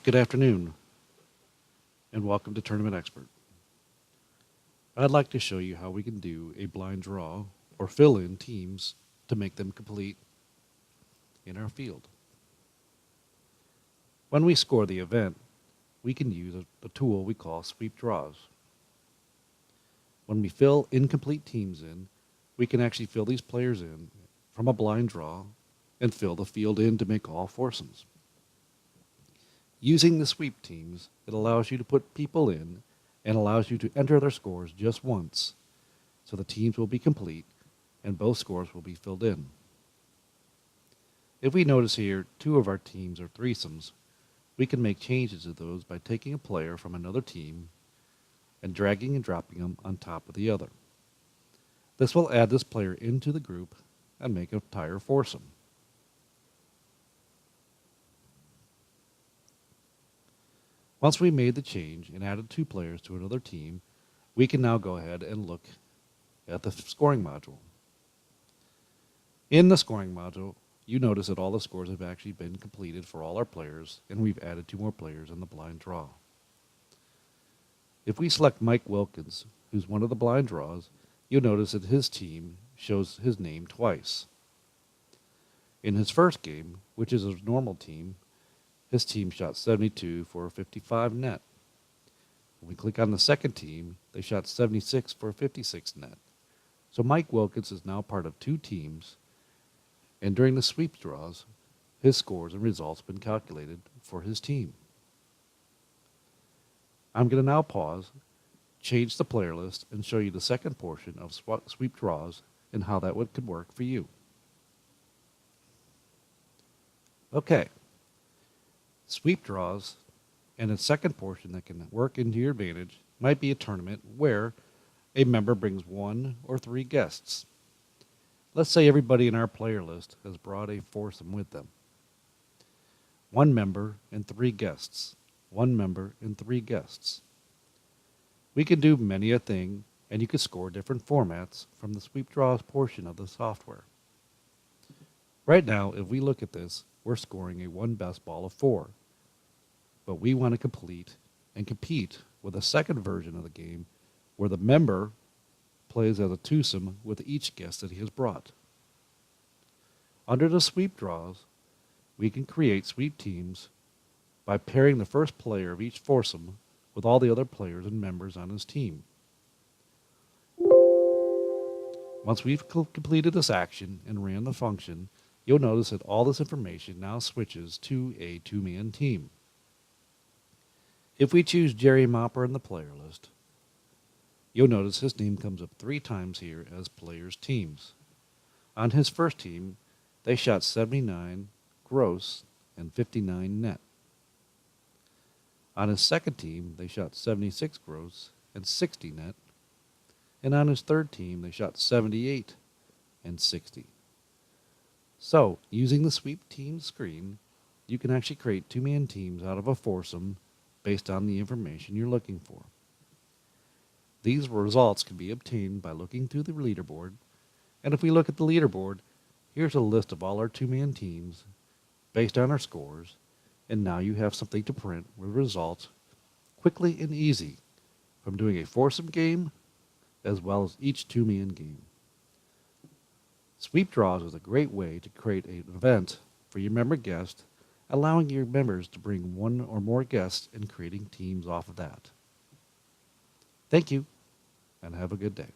Good afternoon, and welcome to Tournament Expert. I'd like to show you how we can do a blind draw or fill in teams to make them complete in our field. When we score the event, we can use a tool we call sweep draws. When we fill incomplete teams in, we can actually fill these players in from a blind draw and fill the field in to make all foursomes. Using the sweep teams, it allows you to put people in and allows you to enter their scores just once, so the teams will be complete and both scores will be filled in. If we notice here, two of our teams are threesomes, we can make changes to those by taking a player from another team and dragging and dropping them on top of the other. This will add this player into the group and make an entire foursome. Once we made the change and added two players to another team, we can now go ahead and look at the scoring module. In the scoring module, you notice that all the scores have actually been completed for all our players, and we've added two more players in the blind draw. If we select Mike Wilkins, who's one of the blind draws, you'll notice that his team shows his name twice. In his first game, which is his normal team, his team shot 72 for a 55 net. When we click on the second team, they shot 76 for a 56 net. So Mike Wilkins is now part of two teams, and during the sweep draws, his scores and results have been calculated for his team. I'm going to now pause, change the player list, and show you the second portion of sweep draws and how that could work for you. Okay. Sweep draws, and a second portion that can work into your advantage might be a tournament where a member brings one or three guests. Let's say everybody in our player list has brought a foursome with them. One member and three guests. One member and three guests. We can do many a thing, and you can score different formats from the sweep draws portion of the software. Right now, if we look at this, we're scoring a one best ball of 4. But we want to complete and compete with a second version of the game where the member plays as a twosome with each guest that he has brought. Under the sweep draws, we can create sweep teams by pairing the first player of each foursome with all the other players and members on his team. Once we've completed this action and ran the function, you'll notice that all this information now switches to a two-man team. If we choose Jerry Mopper in the player list, you'll notice his name comes up 3 times here as players' teams. On his first team, they shot 79 gross and 59 net. On his second team, they shot 76 gross and 60 net. And on his third team, they shot 78 and 60. So, using the sweep team screen, you can actually create two-man teams out of a foursome based on the information you're looking for. These results can be obtained by looking through the leaderboard, and if we look at the leaderboard, here's a list of all our two-man teams based on our scores, and now you have something to print with results quickly and easy from doing a foursome game as well as each two-man game. Sweep draws is a great way to create an event for your member guest, allowing your members to bring one or more guests and creating teams off of that. Thank you, and have a good day.